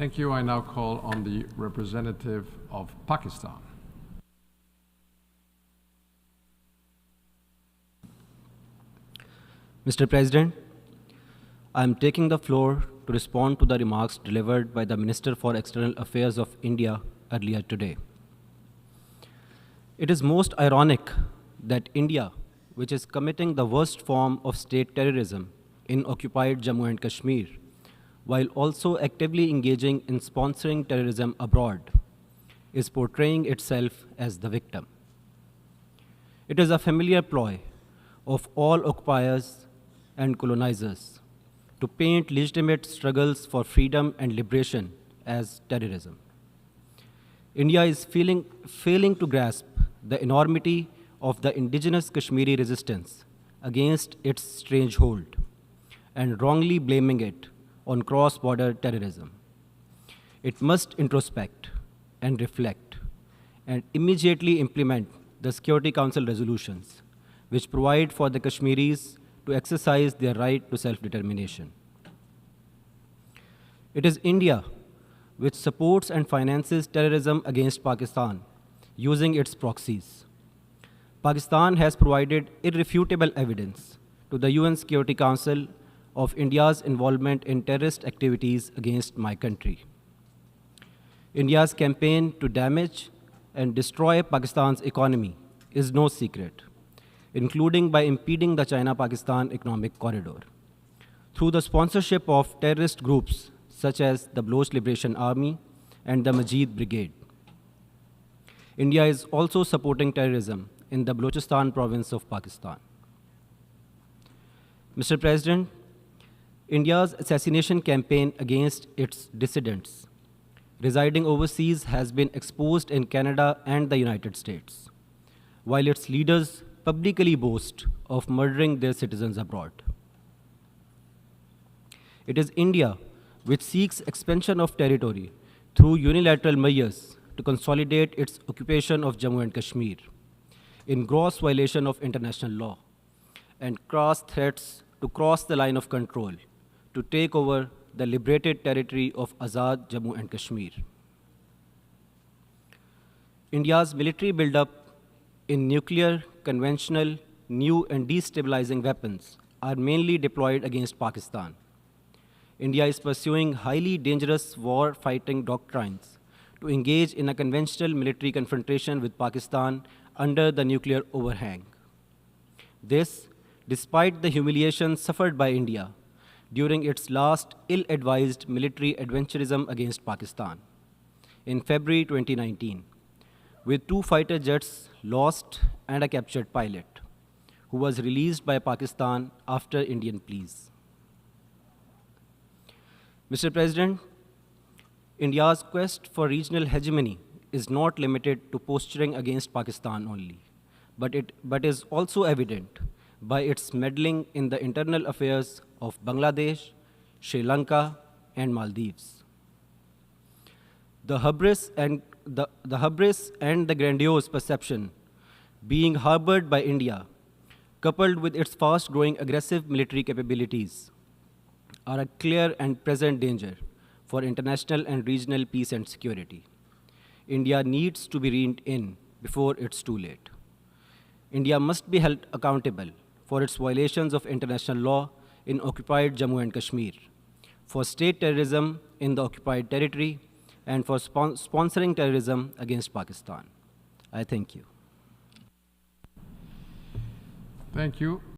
Thank you. I now call on the representative of Pakistan. Mr. President, I am taking the floor to respond to the remarks delivered by the Minister for External Affairs of India earlier today. It is most ironic that India, which is committing the worst form of state terrorism in occupied Jammu and Kashmir, while also actively engaging in sponsoring terrorism abroad, is portraying itself as the victim. It is a familiar ploy of all occupiers and colonizers to paint legitimate struggles for freedom and liberation as terrorism. India is failing to grasp the enormity of the indigenous Kashmiri resistance against its strange hold and wrongly blaming it on cross-border terrorism. It must introspect and reflect and immediately implement the Security Council resolutions which provide for the Kashmiris to exercise their right to self-determination. It is India which supports and finances terrorism against Pakistan using its proxies. Pakistan has provided irrefutable evidence to the UN Security Council of India's involvement in terrorist activities against my country. India's campaign to damage and destroy Pakistan's economy is no secret, including by impeding the China-Pakistan economic corridor. Through the sponsorship of terrorist groups such as the Baloch Liberation Army and the Majid Brigade. India is also supporting terrorism in the Balochistan province of Pakistan. Mr. President, India's assassination campaign against its dissidents residing overseas has been exposed in Canada and the United States, while its leaders publicly boast of murdering their citizens abroad. It is India which seeks expansion of territory through unilateral measures to consolidate its occupation of Jammu and Kashmir in gross violation of international law and crass threats to cross the line of control to take over the liberated territory of Azad Jammu and Kashmir. India's military buildup in nuclear, conventional, new and destabilizing weapons are mainly deployed against Pakistan. India is pursuing highly dangerous war-fighting doctrines to engage in a conventional military confrontation with Pakistan under the nuclear overhang. This, despite the humiliation suffered by India during its last ill-advised military adventurism against Pakistan in February 2019, with 2 fighter jets lost and a captured pilot, who was released by Pakistan after Indian pleas. Mr. President, India's quest for regional hegemony is not limited to posturing against Pakistan only, but is also evident by its meddling in the internal affairs of Bangladesh, Sri Lanka, and Maldives. The hubris and the grandiose perception being harbored by India, coupled with its fast-growing aggressive military capabilities, are a clear and present danger for international and regional peace and security. India needs to be reined in before it's too late. India must be held accountable for its violations of international law in occupied Jammu and Kashmir, for state terrorism in the occupied territory, and for sponsoring terrorism against Pakistan. I thank you. Thank you.